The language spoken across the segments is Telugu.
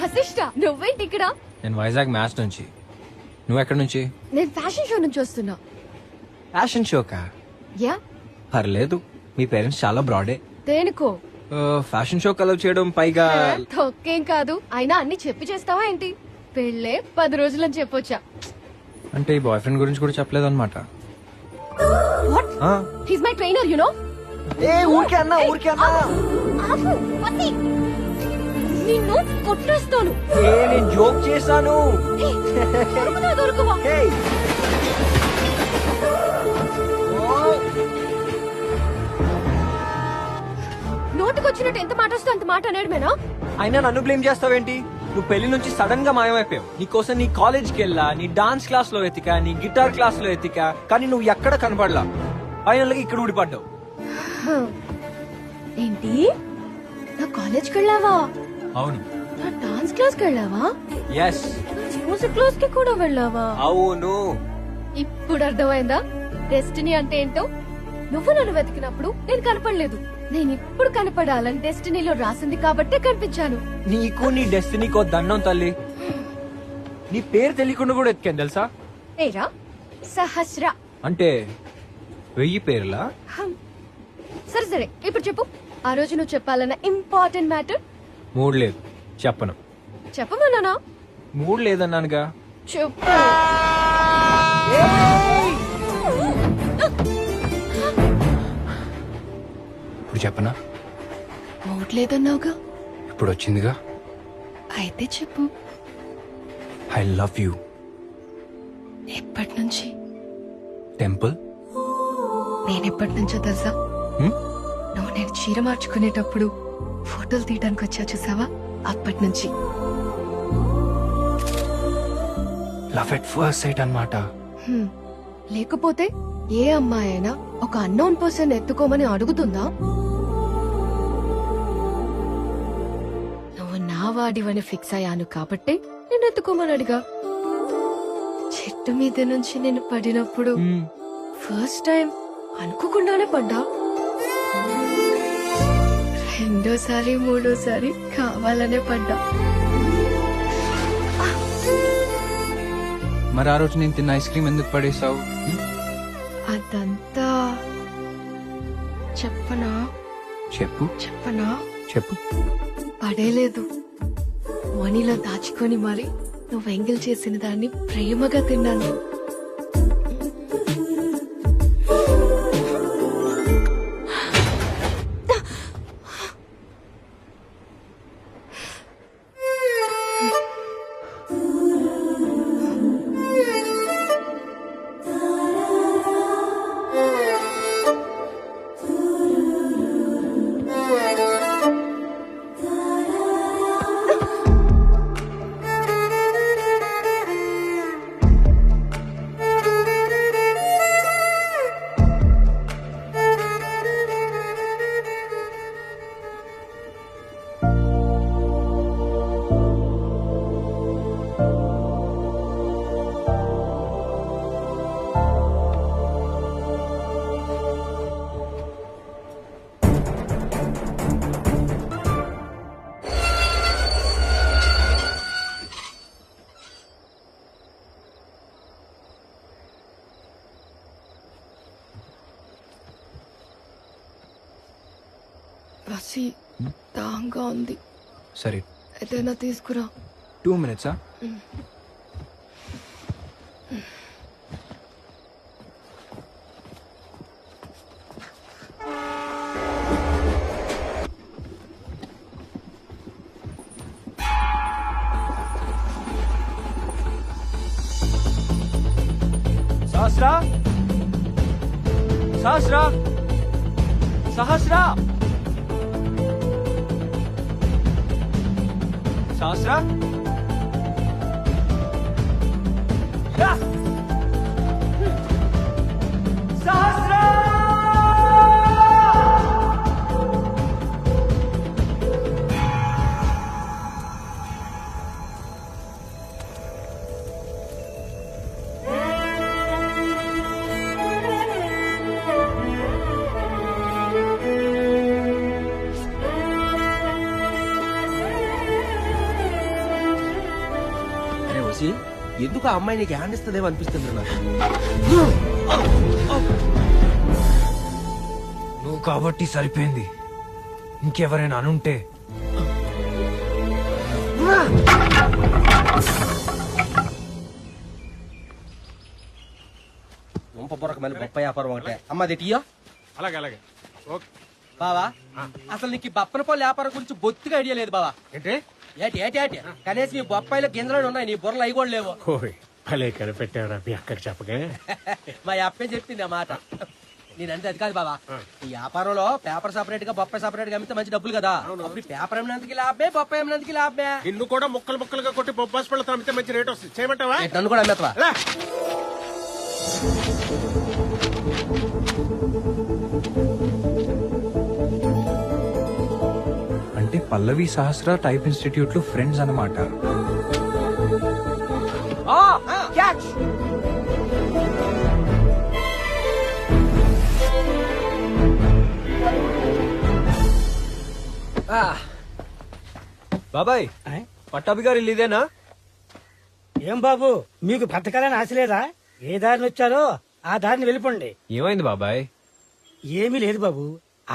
వశిష్ట, నువ్వేంటి ఇక్కడ? నేను వైజాగ్ మ్యాచ్ నుంచి. నువ్వు ఎక్కడి నుంచి? నేను ఫ్యాషన్ షో నుంచి వస్తున్నా. ఫ్యాషన్ షోకా? యా. పర్లేదు, మీ పేరెంట్స్ చాలా బ్రాడే. దేనికో? ఫ్యాషన్ షో కలవ్ చేయడం, పైగా తొక్కేం కాదు. అయినా అన్ని చెప్పి చేస్తావా ఏంటి? పెళ్ళే 10 రోజులని చెప్పొచ్చా? అంటే ఈ బాయ్ ఫ్రెండ్ గురించి కూడా చెప్పలేదు అనమాట. What? He's my trainer, you know. ఊరికే అన్నా. ఆపు, వసి. నిన్ను కొట్టేస్తాను. నేను జోక్ చేశాను. దొరకవా? నోటికొచ్చినట్టు ఎంత మాట వస్తే అంత మాట అనేడమేనా? అయినా నన్ను బ్లేమ్ చేస్తావేంటి? నువ్వు పెళ్లి నుంచి సడన్ గా మాయమైపోయావు. నీకోసం నీ కాలేజ్ కి వెళ్ళా, నీ డాన్స్ క్లాస్ లో ఎతికా, నీ గిటార్ క్లాస్ లో ఎతికా, కానీ నువ్వు ఎక్కడ కనపడలా. ఫైనల్ గా ఇక్కడ ఊడిపడ్డావు. ఏంటి? నా కాలేజ్కి వెళ్ళావా? అవును. నా డాన్స్ క్లాస్ కి వెళ్ళావా? ఎస్. మ్యూజిక్ క్లాస్ కి కూడా వెళ్ళావా? అవును. ఇప్పుడు అర్థమైందా డెస్టినీ అంటే ఏంటో? నువ్వు నన్ను వెతికినప్పుడు నేను కనపడలేదు. నేను ఇప్పుడు కనపడాలని డెస్టినీలో రాసింది కాబట్టే కనిపించాను. నీకు నీ డెస్టినీకో దండం తల్లి. నీ పేరు తెలియకుండా కూడా ఎత్తుకాను తెలుసా? పేరా? సహస్ర. అంటే 1000 పేర్లా? సరే సరే, ఇప్పుడు చెప్పు. ఆ రోజు నువ్వు చెప్పాలన్న ఇంపార్టెంట్ మ్యాటర్. మూడు లేదు, చెప్పను. చెప్పమన్నానా? మూడు లేదన్నానుగా. చెప్పు. ఇప్పుడు చెప్పనా? మూడ్ లేదన్నావుగా. ఇప్పుడు వచ్చిందిగా. అయితే చెప్పు. I love you. ఎప్పటి నుంచి? టెంపుల్. నేనెప్పటి నుంచో తెలుసా? నువ్వు నేను చీర మార్చుకునేటప్పుడు ఫోటోలు తీయడానికి వచ్చా చూసావా? అప్పటి నుంచి. లవ్ ఎట్ ఫస్ట్ సైట్ అన్నమాట. లేకపోతే ఏ అమ్మాయి అయినా ఒక అన్నోన్ పర్సన్ ఎత్తుకోమని అడుగుతుందా? నువ్వు నా వాడివని ఫిక్స్ అయ్యాను కాబట్టి నేను ఎత్తుకోమని అడిగా. చెట్టు మీద నుంచి నేను పడినప్పుడు ఫస్ట్ టైం అనుకోకుండానే పడ్డా. రెండోసారి మూడోసారి కావాలనే పడ్డా. మరి ఆ రోజు నేను తిన్న ఐస్ క్రీమ్ ఎందుకు పడేసావు? అదంతా చెప్పనా? చెప్పనా? చెప్పు. పడేలేదు, మనీలో దాచుకొని మరి నువ్వు ఎంగిల్ చేసిన దాన్ని ప్రేమగా తిన్నాను. రసి దాంగా ఉంది. సరే, ఏదైనా తీసుకురా. 2 minutes. సహస్రా, సహస్రా, సహస్రా, సహస్రా. సహస్రా. చూసి ఎందుకు ఆ అమ్మాయి నీకు హ్యాండ్ ఇస్తుందేమో అనిపిస్తుంది నాకు. నువ్వు కాబట్టి సరిపోయింది. ఇంకెవరైనా అనుంటే ముంప బొరక మళ్ళీ బొప్ప వ్యాపారం ఒకటే. అమ్మ అది టీయో. అలాగే అలాగే ఓకే. బావా అసలు నీకు ఈ బప్పన పళ్ళు వ్యాపారం గురించి బొత్తిగా ఐడియా లేదు బావా. ఏంటి ఏటి ఏటి ఏటి కనీసం నీ బొప్పాయిలో గింజలు ఉన్నాయి, నీ బుర్రలు అవి కూడా లేవు. ఓయ్ భలే కనిపెట్టావురా మీ అక్కకి చెప్పకే. మా అప్పే చెప్పింది ఆ మాట. నేనంటే అది కాదు బావా, ఈ వ్యాపారంలో పేపర్ సపరేట్ గా బొప్పాయి సపరేట్ గా అమ్మితే మంచి డబ్బులు కదా. అప్పుడు పేపర్ అమ్మినందుకు లాభమే, బొప్పాయి అమ్మినందుకు లాభమే. నిన్ను కూడా ముక్కలు ముక్కలుగా కొట్టి బొబ్బాస్ పళ్ళతో అమ్మితే మంచి రేట్ వస్తుంది. చేయమంటావా? ఏంటి, నన్ను కూడా అమ్మేస్తావా? లే. అంటే పల్లవి సహస్ర టైప్ ఇన్స్టిట్యూట్ లో ఫ్రెండ్స్ అన్నమాట. బాబాయ్ పట్టాభి గారు ఇల్లు ఇదేనా? ఏం బాబు మీకు బ్రతకాలని ఆశ లేదా? ఏ దారిని వచ్చారో ఆ దారిని వెళ్ళిపోండి. ఏమైంది బాబాయ్? ఏమీ లేదు బాబు,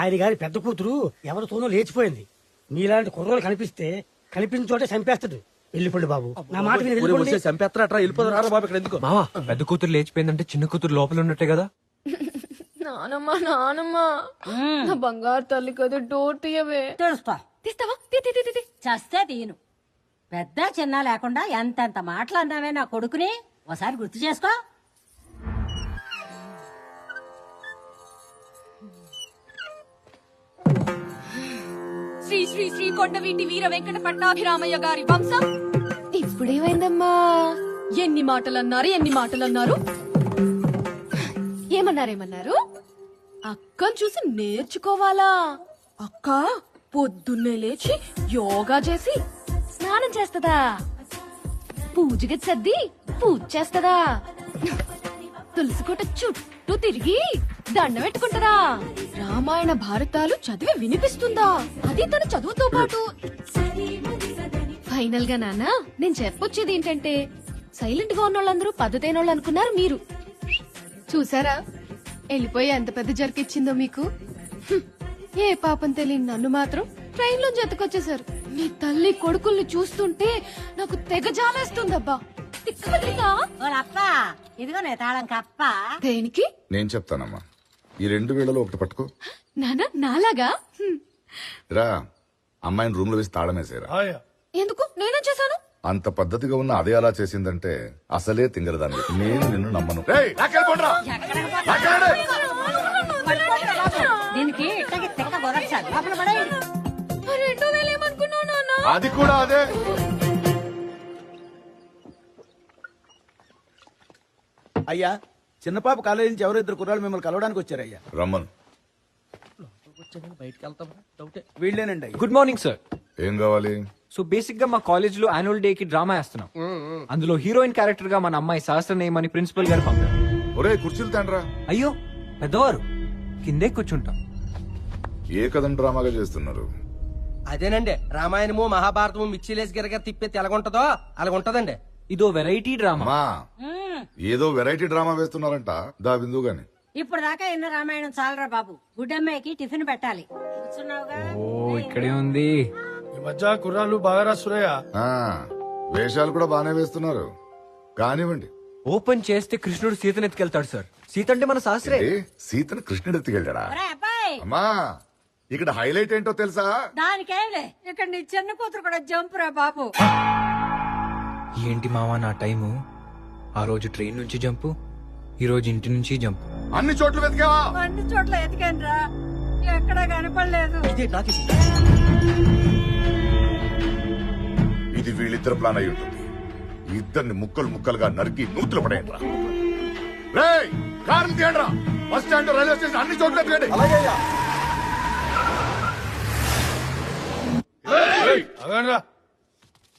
ఆయన గారి పెద్ద కూతురు ఎవరితోనో లేచిపోయింది. మీలాంటి కుర్రోలు కనిపిస్తే కనిపించిన చోటే చంపేస్తాడు. వెళ్ళిపోండి బాబు, నా మాట విని వెళ్ళిపోండి. చంపేస్తారా? వెళ్ళిపోతారా బాబు ఇక్కడ ఎందుకు? మావా పెద్ద కూతురు లేచిపోయిందంటే చిన్న కూతురు లోపల ఉన్నట్టే కదా? నానమ్మ నానమ్మ, నా బంగారు తల్లి కదా, డోర్ తీయవే. తెలుస్తా. తీస్తావా? తీ, తీ, తీ, తీ, తీ. చస్తే తీయను. పెద్ద చిన్న లేకుండా ఎంతెంత మాటలు అన్నావే నా కొడుకుని, ఒకసారి గుర్తు చేసుకో. శ్రీ శ్రీ శ్రీ కొండవీటి వీర వెంకట పట్టాభిరామయ్య గారి వంశం. ఇప్పుడేమైందమ్మా? ఎన్ని మాటలన్నారు, ఎన్ని మాటలన్నారు. ఏమన్నారేమన్నారు? అక్కను చూసి నేర్చుకోవాలా? అక్క పొద్దున్నే లేచి యోగా చేసి స్నానం చేస్తదా? పూజకి సర్ది పూజ చేస్తదా? తులసి కోట చుట్టూ తిరిగి దండ పెట్టుకుంటదా? రామాయణ భారతాలు చదివి వినిపిస్తుందా? అది తన చదువుతో పాటు. ఫైనల్ గా నాన్న నేను చెప్పొచ్చేది ఏంటంటే, సైలెంట్ గా ఉన్న వాళ్ళందరూ పద్ధతైన వాళ్ళు అనుకున్నారు మీరు. చూసారా వెళ్ళిపోయి ఎంత పెద్ద జరికిచ్చిందో మీకు. హ్మ్. ఏ పాపం తెలియని నన్ను మాత్రం ట్రైన్ లో జతకొచ్చేసారు. నీ తల్లి కొడుకుల్ని చూస్తుంటే నాకు తెగ జాలేస్తుందబ్బా. తిక్కమతిగా. ఓలప్ప, ఇదిగో నే తాళం కప్ప. దేనికి? నేను చెప్తానమ్మా. ఈ 2 వేళలో ఒకటి పట్టుకో. నానా నాలాగా? రా, అమ్మాయిని రూమ్ లో వేసి తాళమేసేరా. ఎందుకు? నేనేం చేశాను? అంత పద్ధతిగా ఉన్న అదే అలా చేసిందంటే అసలే తింగరదాన్ని. నేను నిన్ను నమ్మను. రేయ్, లాక్కెళ్ళిపోండ్రా. లాక్కెళ్ళండి. దీనికి ఇట్టకి తిక్క గొరచాలి. లోపల పడేయండి. 2000 ఏమనుకున్నావు నాన్న? అది కూడా అదే. అయ్యా, చిన్నపాప కాలేజీ నుంచి ఎవరో 2 కుర్రాళ్ళు మిమ్మల్ని కలవడానికి వచ్చారయ్యా. రమ్మను. బయటకు వెళ్తాం డౌటే. వీళ్ళేనండి అయ్యా. Good morning sir. ఏం కావాలి? సో బేసిక్ గా మా కాలేజ్ లో యాన్యువల్ డే కి డ్రామా వేస్తున్నాం. అందులో హీరోయిన్ క్యారెక్టర్ గా మన అమ్మాయి సహస్ర నేమని ప్రిన్సిపల్ గారు పంపారు. ఒరే, కుర్చీలు తండ్రా. అయ్యో పెద్దవారు, కిందే కూర్చుంటాం. ఏ కథను డ్రామాగా చేస్తున్నారు? అదేనండి, రామాయణము మహాభారతము మిక్సీలేసి గిరగర తిప్పేది ఎలాగుంటదో అలాగుంటదండి. ఇదో వెరైటీ డ్రామా. అమ్మా, ఏదో వెరైటీ డ్రామా వేస్తున్నారంట. దా బిందు గాని. ఇప్పుడు దాకా ఎన్న రామాయణం చాలరా బాబు. గుడ్డమ్మాయికి టిఫిన్ పెట్టాలి. కూర్చున్నావుగా. ఓ ఇక్కడే ఉంది. ఈ మధ్య కుర్రాళ్ళు బాగా రాస్తున్నాయా? ఆ, వేషాలు కూడా బానే వేస్తున్నారు. కానివ్వండి. ఓపెన్ చేస్తే కృష్ణుడు సీతను ఎత్తుకెళ్తాడు సార్. సీత అంటే మన శాస్త్రే. ఏ, సీతను కృష్ణుడు ఎత్తుకెళ్ళాడా? ఒరేయ్ అబ్బాయి, అమ్మా, ఇక్కడ హైలైట్ ఏంటో తెలుసా? దానికేంలే, ఇక్కడ నీ చిన్న కూతురు కూడా జంపురా బాబు. ఏంటి మావా నా టైము? ఆ రోజు ట్రైన్ నుంచి జంపు, ఈ రోజు ఇంటి నుంచి జంపు. అన్ని చోట్ల వెతికావా? అన్ని చోట్ల ఎతికానురా, ఎక్కడా కనపడలేదు. ఇదే నాకు ఇది వీళ్ళిద్దరు ప్లాన్ అయి ఉంటుంది. ఇద్దరిని ముక్కలు ముక్కలుగా నరికి నూతులు పడేయండిరా. రేయ్, కారు తీయండిరా. బస్ స్టాండ్, రైల్వే స్టేషన్ అన్ని చోట్ల వెతకండి. అగండ్రా,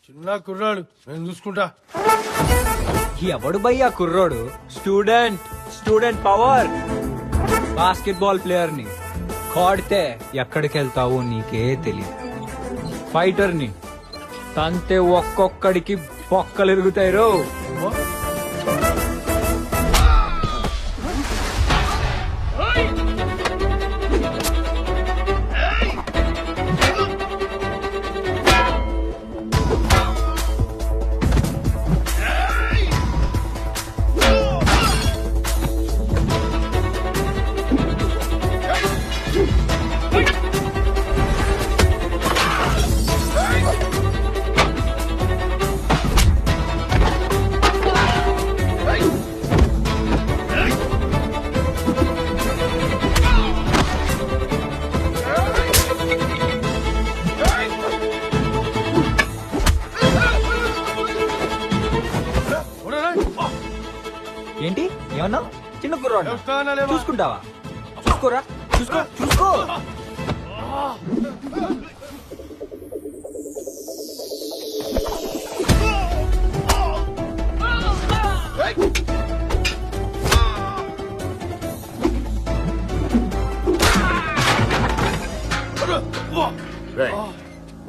చిన్న కుర్రాడు, నేను చూసుకుంటా. ఎవడు భయ్యా కుర్రోడు? Student power. బాస్కెట్బాల్ ప్లేయర్ ని కొడితే ఎక్కడికి వెళ్తావో నీకే తెలియదు. ఫైటర్ ని తంతే ఒక్కొక్కడికి పొక్కలు ఎరుగుతాయి రో. ఏంటి ఏమన్నా చిన్న కుర్రాడు చూసుకుంటావా? చూసుకోరా, చూసుకో చూసుకో. రేయ్,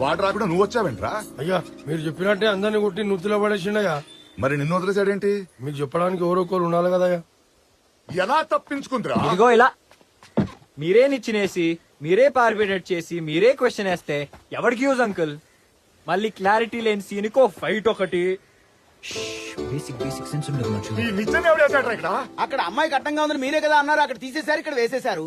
వాడు రాకుండా నువ్వు వచ్చావేంట్రా? అయ్యా మీరు చెప్పినట్టే అందరిని కొట్టి నుత్తులో పడేసిండయ్యా. మరి నిన్ను వదిలేసాడేంటి? మీకు చెప్పడానికి ఎవరొకరు ఉండాలి కదయ్యా. ఎలా తప్పించుకుందిరా? ఇదిగో ఇలా మీరే నిచ్చినేసి మీరే పార్బిడేట్ చేసి మీరే క్వశ్చన్ వేస్తే ఎవరికి యూజ్ అంకుల్? మళ్ళీ క్లారిటీ లేని సీన్కో ఫైట్ ఒకటి. బేసిక్ సెన్స్ ఉండదు మనుషులు. ఈ నిచ్చెన ఎవడు వేసాడ్రా ఇక్కడ? అక్కడ అమ్మాయి కట్టంగా ఉందని మీరే కదా అన్నారు, అక్కడ తీసేశారు, ఇక్కడ వేసేశారు.